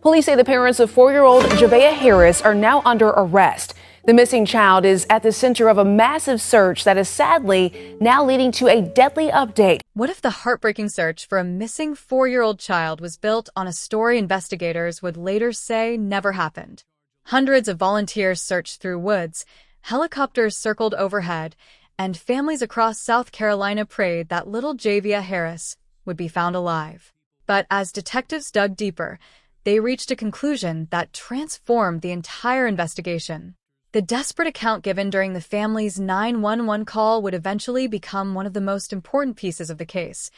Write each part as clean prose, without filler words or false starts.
Police say the parents of 4-year-old Javea Harris are now under arrest. The missing child is at the center of a massive search that is sadly now leading to a deadly update. What if the heartbreaking search for a missing 4-year-old child was built on a story investigators would later say never happened? Hundreds of volunteers searched through woods, helicopters circled overhead, and families across South Carolina prayed that little Javea Harris would be found alive. But as detectives dug deeper, they reached a conclusion that transformed the entire investigation. The desperate account given during the family's 911 call would eventually become one of the most important pieces of the case,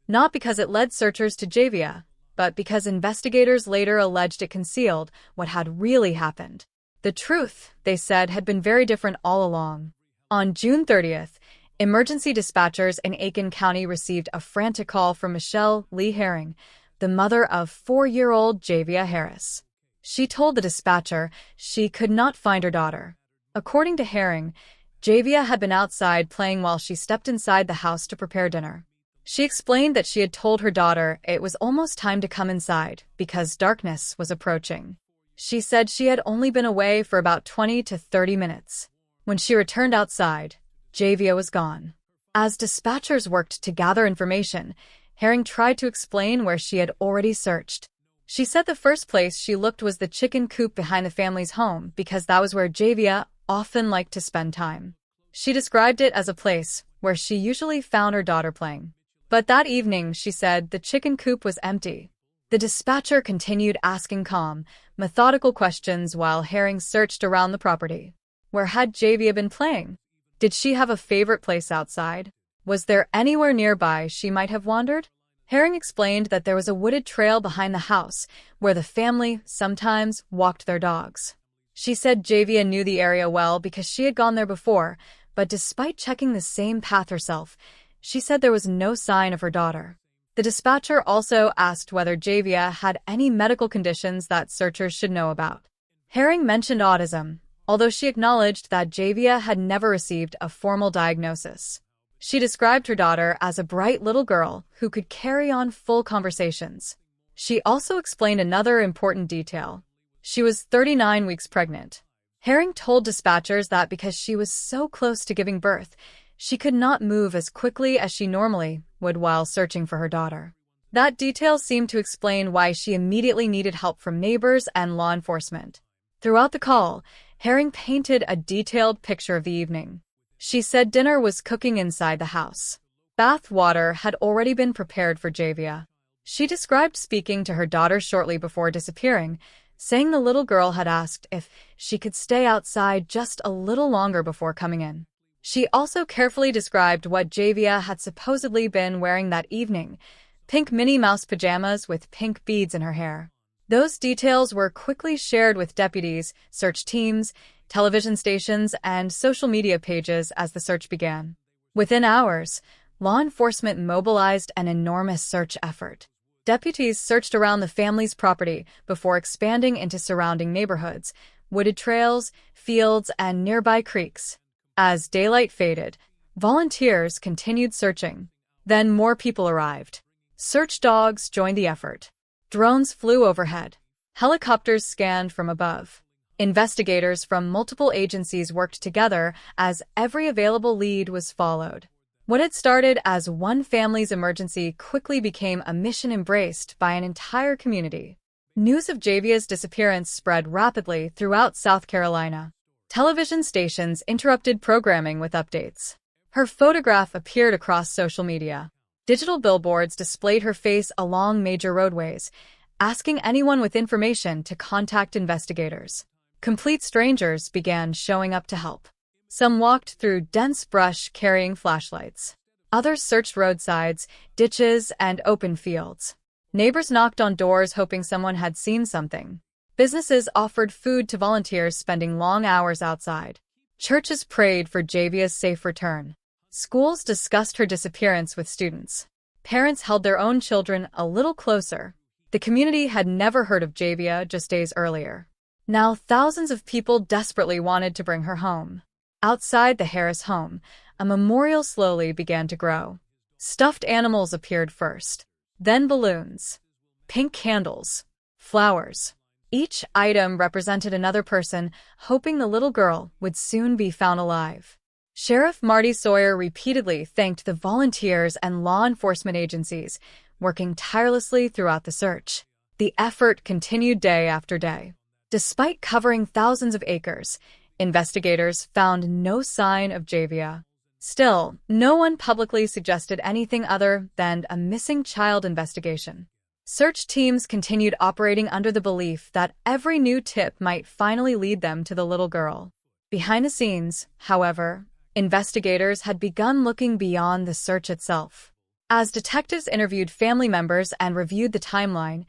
not because it led searchers to Javea, but because investigators later alleged it concealed what had really happened. The truth, they said, had been very different all along. On June 30th, emergency dispatchers in Aiken County received a frantic call from Michelle Lee Herring, the mother of 4-year-old Javea Harris. She told the dispatcher she could not find her daughter. According to Herring, Javea had been outside playing while she stepped inside the house to prepare dinner. She explained that she had told her daughter it was almost time to come inside because darkness was approaching. She said she had only been away for about 20 to 30 minutes. When she returned outside, Javea was gone. As dispatchers worked to gather information, Herring tried to explain where she had already searched. She said the first place she looked was the chicken coop behind the family's home because that was where Javea often liked to spend time. She described it as a place where she usually found her daughter playing. But that evening, she said, the chicken coop was empty. The dispatcher continued asking calm, methodical questions while Herring searched around the property. Where had Javea been playing? Did she have a favorite place outside? Was there anywhere nearby she might have wandered? Herring explained that there was a wooded trail behind the house where the family sometimes walked their dogs. She said Javea knew the area well because she had gone there before, but despite checking the same path herself, she said there was no sign of her daughter. The dispatcher also asked whether Javea had any medical conditions that searchers should know about. Herring mentioned autism, although she acknowledged that Javea had never received a formal diagnosis. She described her daughter as a bright little girl who could carry on full conversations. She also explained another important detail. She was 39 weeks pregnant. Herring told dispatchers that because she was so close to giving birth, she could not move as quickly as she normally would while searching for her daughter. That detail seemed to explain why she immediately needed help from neighbors and law enforcement. Throughout the call, Herring painted a detailed picture of the evening. She said dinner was cooking inside the house. Bath water had already been prepared for Javea. She described speaking to her daughter shortly before disappearing, saying the little girl had asked if she could stay outside just a little longer before coming in. She also carefully described what Javea had supposedly been wearing that evening: pink Minnie Mouse pajamas with pink beads in her hair. Those details were quickly shared with deputies, search teams, television stations, and social media pages as the search began. Within hours, law enforcement mobilized an enormous search effort. Deputies searched around the family's property before expanding into surrounding neighborhoods, wooded trails, fields, and nearby creeks. As daylight faded, volunteers continued searching. Then more people arrived. Search dogs joined the effort. Drones flew overhead. Helicopters scanned from above. Investigators from multiple agencies worked together as every available lead was followed. What had started as one family's emergency quickly became a mission embraced by an entire community. News of Javea's disappearance spread rapidly throughout South Carolina. Television stations interrupted programming with updates. Her photograph appeared across social media. Digital billboards displayed her face along major roadways, asking anyone with information to contact investigators. Complete strangers began showing up to help. Some walked through dense brush carrying flashlights. Others searched roadsides, ditches, and open fields. Neighbors knocked on doors hoping someone had seen something. Businesses offered food to volunteers spending long hours outside. Churches prayed for Javea's safe return. Schools discussed her disappearance with students. Parents held their own children a little closer. The community had never heard of Javea just days earlier. Now thousands of people desperately wanted to bring her home. Outside the Harris home, a memorial slowly began to grow. Stuffed animals appeared first, then balloons, pink candles, flowers. Each item represented another person, hoping the little girl would soon be found alive. Sheriff Marty Sawyer repeatedly thanked the volunteers and law enforcement agencies working tirelessly throughout the search. The effort continued day after day. Despite covering thousands of acres, investigators found no sign of Javea. Still, no one publicly suggested anything other than a missing child investigation. Search teams continued operating under the belief that every new tip might finally lead them to the little girl. Behind the scenes, however, investigators had begun looking beyond the search itself. As detectives interviewed family members and reviewed the timeline,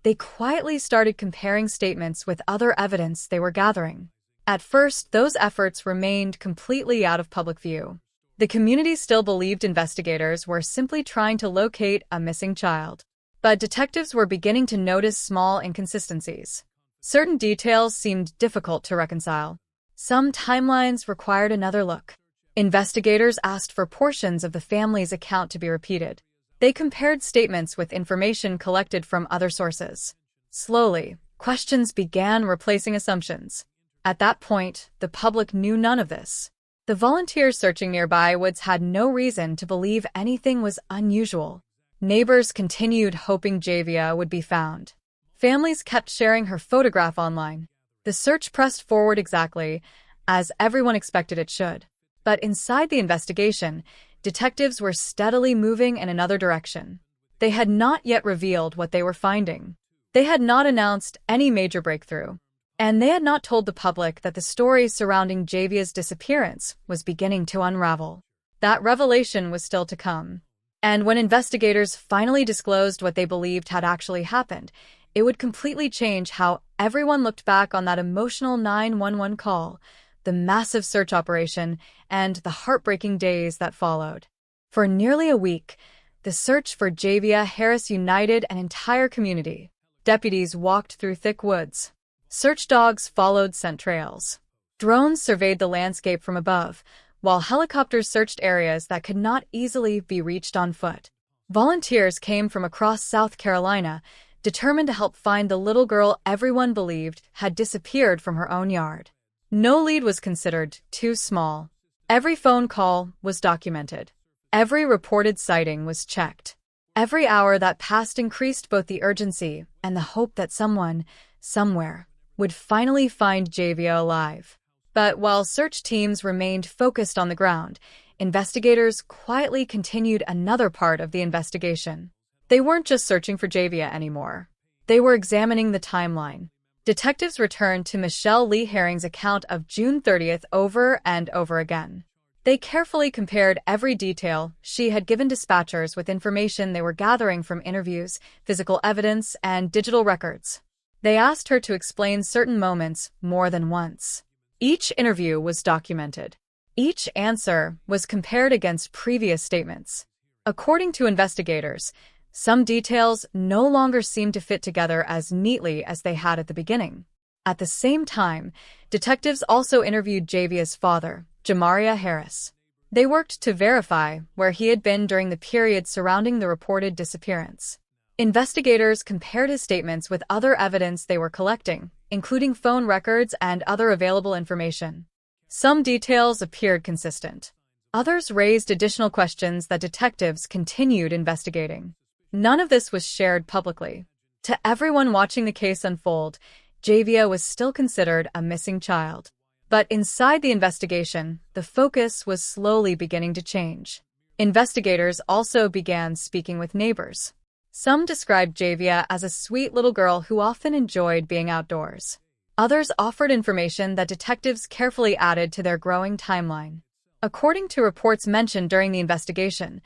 they quietly started comparing statements with other evidence they were gathering. At first, those efforts remained completely out of public view. The community still believed investigators were simply trying to locate a missing child. But detectives were beginning to notice small inconsistencies. Certain details seemed difficult to reconcile. Some timelines required another look. Investigators asked for portions of the family's account to be repeated. They compared statements with information collected from other sources. Slowly, questions began replacing assumptions. At that point, the public knew none of this. The volunteers searching nearby woods had no reason to believe anything was unusual. Neighbors continued hoping Javea would be found. Families kept sharing her photograph online. The search pressed forward exactly as everyone expected it should. But inside the investigation, detectives were steadily moving in another direction. They had not yet revealed what they were finding. They had not announced any major breakthrough. And they had not told the public that the story surrounding Javea's disappearance was beginning to unravel. That revelation was still to come. And when investigators finally disclosed what they believed had actually happened, it would completely change how everyone looked back on that emotional 911 call, the massive search operation, and the heartbreaking days that followed. For nearly a week, the search for Javea Harris united an entire community. Deputies walked through thick woods. Search dogs followed scent trails. Drones surveyed the landscape from above, while helicopters searched areas that could not easily be reached on foot. Volunteers came from across South Carolina, determined to help find the little girl everyone believed had disappeared from her own yard. No lead was considered too small. Every phone call was documented. Every reported sighting was checked. Every hour that passed increased both the urgency and the hope that someone, somewhere, would finally find Javea alive. But while search teams remained focused on the ground, investigators quietly continued another part of the investigation. They weren't just searching for Javea anymore. They were examining the timeline. Detectives returned to Michelle Lee Herring's account of June 30th over and over again. They carefully compared every detail she had given dispatchers with information they were gathering from interviews, physical evidence, and digital records. They asked her to explain certain moments more than once. Each interview was documented. Each answer was compared against previous statements. According to investigators, some details no longer seemed to fit together as neatly as they had at the beginning. At the same time, detectives also interviewed Javea's father, Javea Harris. They worked to verify where he had been during the period surrounding the reported disappearance. Investigators compared his statements with other evidence they were collecting, including phone records and other available information. Some details appeared consistent. Others raised additional questions that detectives continued investigating. None of this was shared publicly. To everyone watching the case unfold, Javea was still considered a missing child. But inside the investigation, the focus was slowly beginning to change. Investigators also began speaking with neighbors. Some described Javea as a sweet little girl who often enjoyed being outdoors. Others offered information that detectives carefully added to their growing timeline. According to reports mentioned during the investigation,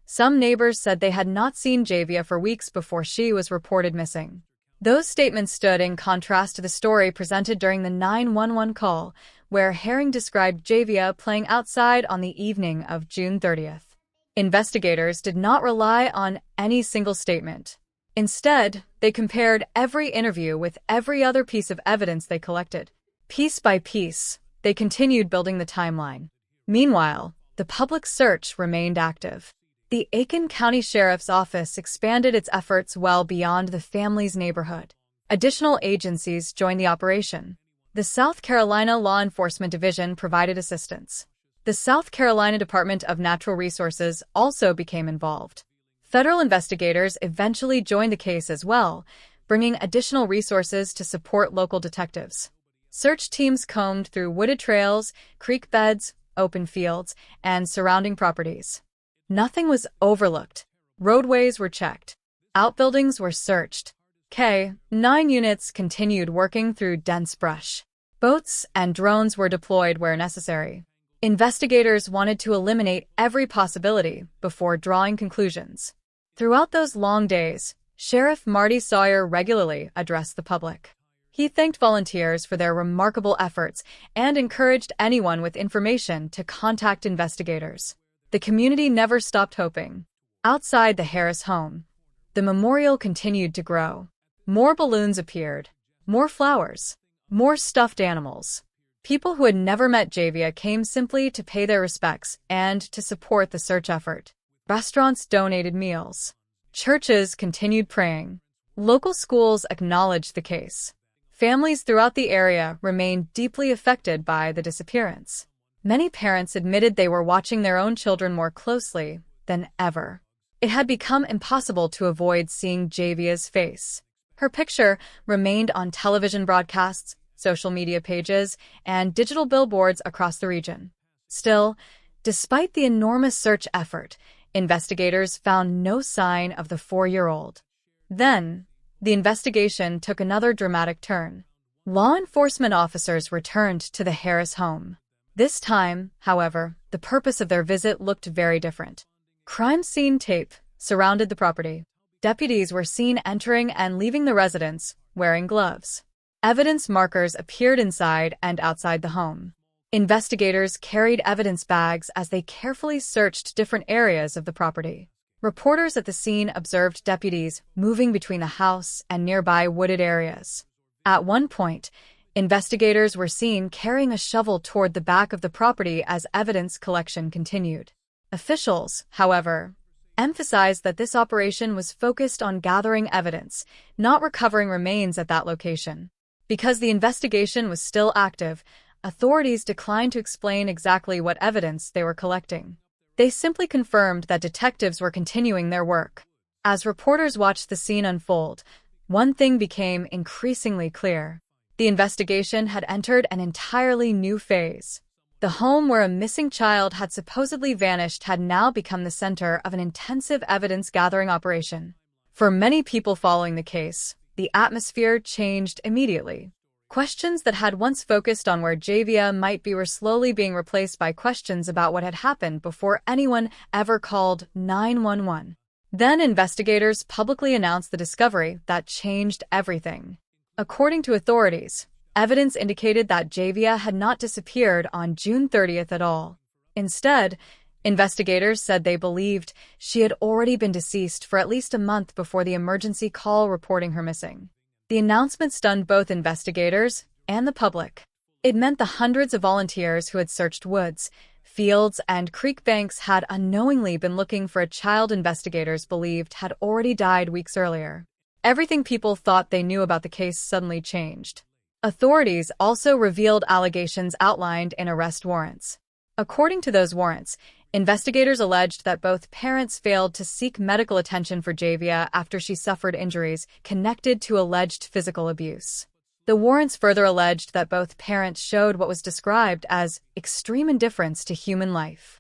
some neighbors said they had not seen Javea for weeks before she was reported missing. Those statements stood in contrast to the story presented during the 911 call, where Herring described Javea playing outside on the evening of June 30th. Investigators did not rely on any single statement. Instead, they compared every interview with every other piece of evidence they collected. Piece by piece, they continued building the timeline. Meanwhile, the public search remained active. The Aiken County Sheriff's Office expanded its efforts well beyond the family's neighborhood. Additional agencies joined the operation. The South Carolina Law Enforcement Division provided assistance. The South Carolina Department of Natural Resources also became involved. Federal investigators eventually joined the case as well, bringing additional resources to support local detectives. Search teams combed through wooded trails, creek beds, open fields, and surrounding properties. Nothing was overlooked. Roadways were checked. Outbuildings were searched. K-9 units continued working through dense brush. Boats and drones were deployed where necessary. Investigators wanted to eliminate every possibility before drawing conclusions. Throughout those long days, Sheriff Marty Sawyer regularly addressed the public. He thanked volunteers for their remarkable efforts and encouraged anyone with information to contact investigators. The community never stopped hoping. Outside the Harris home, the memorial continued to grow. More balloons appeared, more flowers, more stuffed animals. People who had never met Javea came simply to pay their respects and to support the search effort. Restaurants donated meals. Churches continued praying. Local schools acknowledged the case. Families throughout the area remained deeply affected by the disappearance. Many parents admitted they were watching their own children more closely than ever. It had become impossible to avoid seeing Javea's face. Her picture remained on television broadcasts, social media pages, and digital billboards across the region. Still, despite the enormous search effort, investigators found no sign of the 4-year-old. Then, the investigation took another dramatic turn. Law enforcement officers returned to the Harris home. This time, however, the purpose of their visit looked very different. Crime scene tape surrounded the property. Deputies were seen entering and leaving the residence, wearing gloves. Evidence markers appeared inside and outside the home. Investigators carried evidence bags as they carefully searched different areas of the property. Reporters at the scene observed deputies moving between the house and nearby wooded areas. At one point, investigators were seen carrying a shovel toward the back of the property as evidence collection continued. Officials, however, emphasized that this operation was focused on gathering evidence, not recovering remains at that location. Because the investigation was still active, authorities declined to explain exactly what evidence they were collecting. They simply confirmed that detectives were continuing their work. As reporters watched the scene unfold, one thing became increasingly clear. The investigation had entered an entirely new phase. The home where a missing child had supposedly vanished had now become the center of an intensive evidence-gathering operation. For many people following the case, the atmosphere changed immediately. Questions that had once focused on where Javea might be were slowly being replaced by questions about what had happened before anyone ever called 911. Then investigators publicly announced the discovery that changed everything. According to authorities, evidence indicated that Javea had not disappeared on June 30th at all. Instead, investigators said they believed she had already been deceased for at least a month before the emergency call reporting her missing. The announcement stunned both investigators and the public. It meant the hundreds of volunteers who had searched woods, fields, and creek banks had unknowingly been looking for a child investigators believed had already died weeks earlier. Everything people thought they knew about the case suddenly changed. Authorities also revealed allegations outlined in arrest warrants. According to those warrants, investigators alleged that both parents failed to seek medical attention for Javea after she suffered injuries connected to alleged physical abuse. The warrants further alleged that both parents showed what was described as extreme indifference to human life.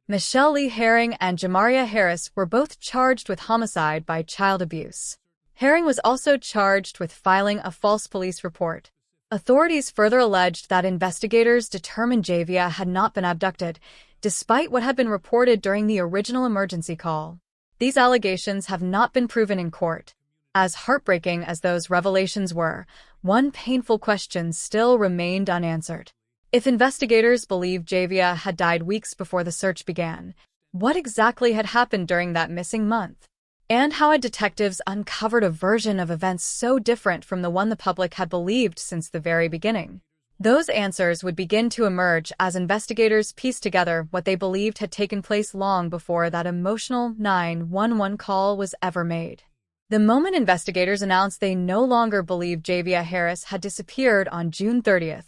Michelle Lee Herring and Javea Harris were both charged with homicide by child abuse. Herring was also charged with filing a false police report. Authorities further alleged that investigators determined Javea had not been abducted, despite what had been reported during the original emergency call. These allegations have not been proven in court. As heartbreaking as those revelations were, one painful question still remained unanswered. If investigators believed Javea had died weeks before the search began, what exactly had happened during that missing month? And how had detectives uncovered a version of events so different from the one the public had believed since the very beginning? Those answers would begin to emerge as investigators pieced together what they believed had taken place long before that emotional 911 call was ever made. The moment investigators announced they no longer believed Javea Harris had disappeared on June 30th,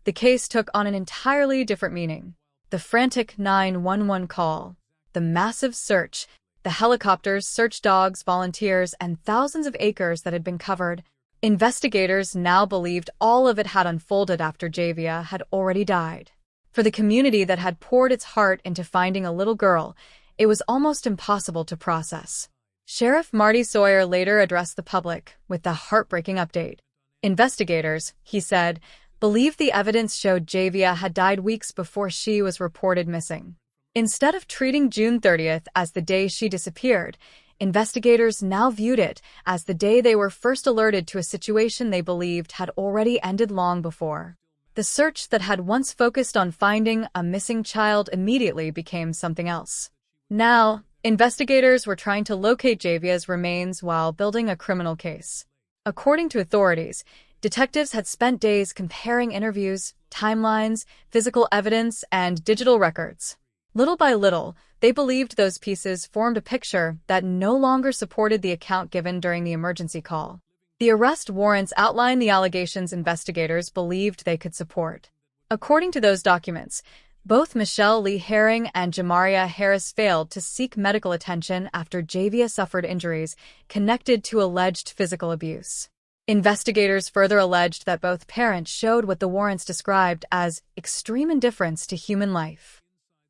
the case took on an entirely different meaning. The frantic 911 call, the massive search, the helicopters, search dogs, volunteers, and thousands of acres that had been covered. Investigators now believed all of it had unfolded after Javea had already died. For the community that had poured its heart into finding a little girl, it was almost impossible to process. Sheriff Marty Sawyer later addressed the public with the heartbreaking update. Investigators, he said, believed the evidence showed Javea had died weeks before she was reported missing. Instead of treating June 30th as the day she disappeared, investigators now viewed it as the day they were first alerted to a situation they believed had already ended long before. The search that had once focused on finding a missing child immediately became something else. Now, investigators were trying to locate Javea's remains while building a criminal case. According to authorities, detectives had spent days comparing interviews, timelines, physical evidence, and digital records. Little by little, they believed those pieces formed a picture that no longer supported the account given during the emergency call. The arrest warrants outlined the allegations investigators believed they could support. According to those documents, both Michelle Lee Herring and Javea Harris failed to seek medical attention after Javea suffered injuries connected to alleged physical abuse. Investigators further alleged that both parents showed what the warrants described as extreme indifference to human life.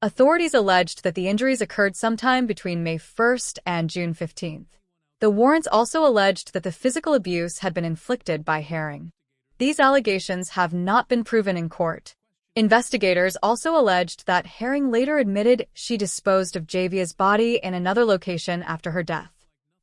Authorities alleged that the injuries occurred sometime between May 1st and June 15th. The warrants also alleged that the physical abuse had been inflicted by Herring. These allegations have not been proven in court. Investigators also alleged that Herring later admitted she disposed of Javea's body in another location after her death.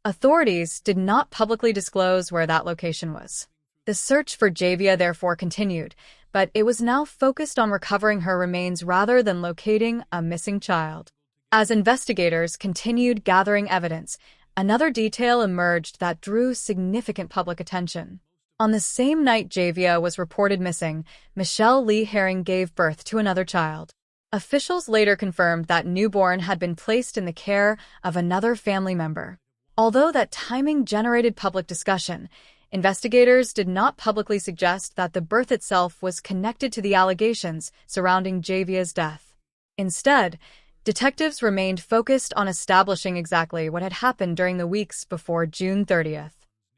Authorities did not publicly disclose where that location was. The search for Javea therefore continued, but it was now focused on recovering her remains rather than locating a missing child. As investigators continued gathering evidence, another detail emerged that drew significant public attention. On the same night Javea was reported missing, Michelle Lee Herring gave birth to another child. Officials later confirmed that newborn had been placed in the care of another family member. Although that timing generated public discussion, investigators did not publicly suggest that the birth itself was connected to the allegations surrounding Javea's death. Instead, detectives remained focused on establishing exactly what had happened during the weeks before June 30th.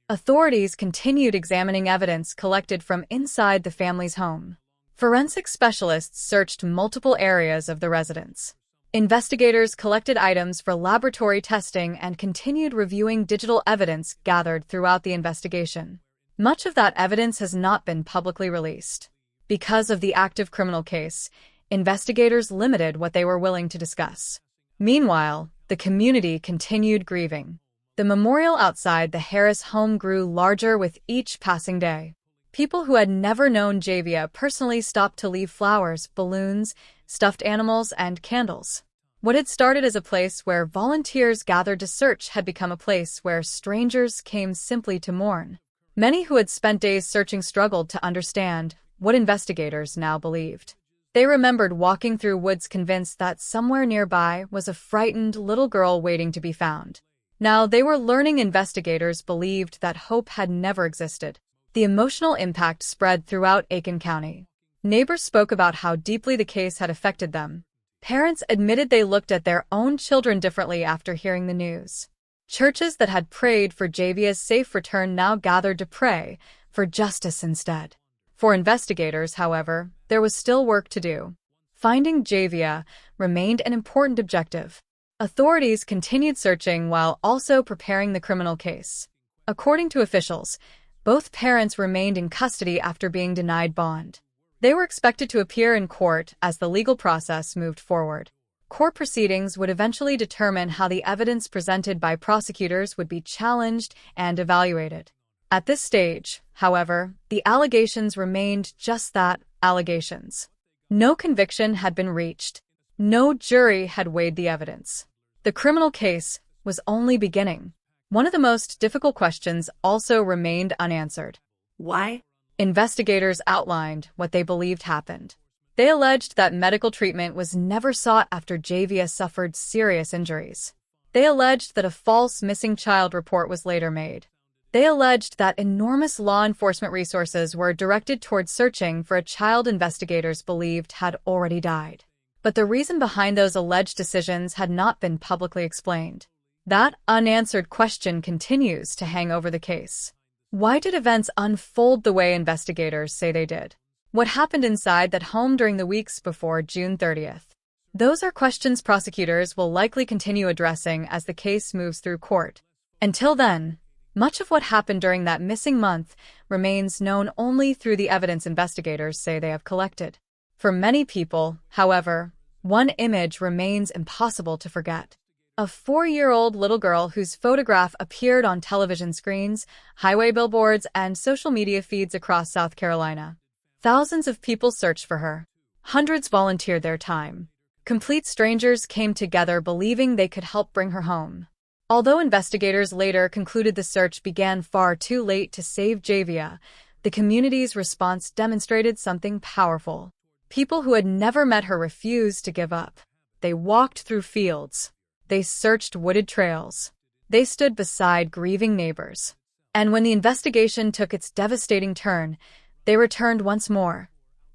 Authorities continued examining evidence collected from inside the family's home. Forensic specialists searched multiple areas of the residence. Investigators collected items for laboratory testing and continued reviewing digital evidence gathered throughout the investigation. Much of that evidence has not been publicly released. Because of the active criminal case, investigators limited what they were willing to discuss. Meanwhile, the community continued grieving. The memorial outside the Harris home grew larger with each passing day. People who had never known Javea personally stopped to leave flowers, balloons, stuffed animals, and candles. What had started as a place where volunteers gathered to search had become a place where strangers came simply to mourn. Many who had spent days searching struggled to understand what investigators now believed. They remembered walking through woods convinced that somewhere nearby was a frightened little girl waiting to be found. Now they were learning investigators believed that hope had never existed. The emotional impact spread throughout Aiken County. Neighbors spoke about how deeply the case had affected them. Parents admitted they looked at their own children differently after hearing the news. Churches that had prayed for Javea's safe return now gathered to pray for justice instead. For investigators, however, there was still work to do. Finding Javea remained an important objective. Authorities continued searching while also preparing the criminal case. According to officials, both parents remained in custody after being denied bond. They were expected to appear in court as the legal process moved forward. Court proceedings would eventually determine how the evidence presented by prosecutors would be challenged and evaluated. At this stage, however, the allegations remained just that, allegations. No conviction had been reached. No jury had weighed the evidence. The criminal case was only beginning. One of the most difficult questions also remained unanswered. Why? Investigators outlined what they believed happened. They alleged that medical treatment was never sought after Javea suffered serious injuries. They alleged that a false missing child report was later made. They alleged that enormous law enforcement resources were directed towards searching for a child investigators believed had already died. But the reason behind those alleged decisions had not been publicly explained. That unanswered question continues to hang over the case. Why did events unfold the way investigators say they did? What happened inside that home during the weeks before June 30th? Those are questions prosecutors will likely continue addressing as the case moves through court. Until then, much of what happened during that missing month remains known only through the evidence investigators say they have collected. For many people, however, one image remains impossible to forget. A 4-year-old little girl whose photograph appeared on television screens, highway billboards, and social media feeds across South Carolina. Thousands of people searched for her. Hundreds volunteered their time. Complete strangers came together believing they could help bring her home. Although investigators later concluded the search began far too late to save Javea, the community's response demonstrated something powerful. People who had never met her refused to give up. They walked through fields. They searched wooded trails. They stood beside grieving neighbors. And when the investigation took its devastating turn, they returned once more.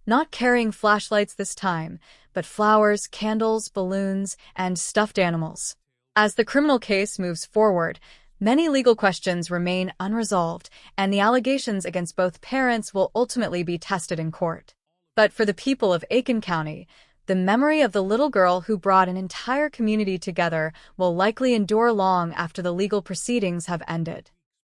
Not carrying flashlights this time, but flowers, candles, balloons, and stuffed animals. As the criminal case moves forward, many legal questions remain unresolved, and the allegations against both parents will ultimately be tested in court. But for the people of Aiken County, the memory of the little girl who brought an entire community together will likely endure long after the legal proceedings have ended.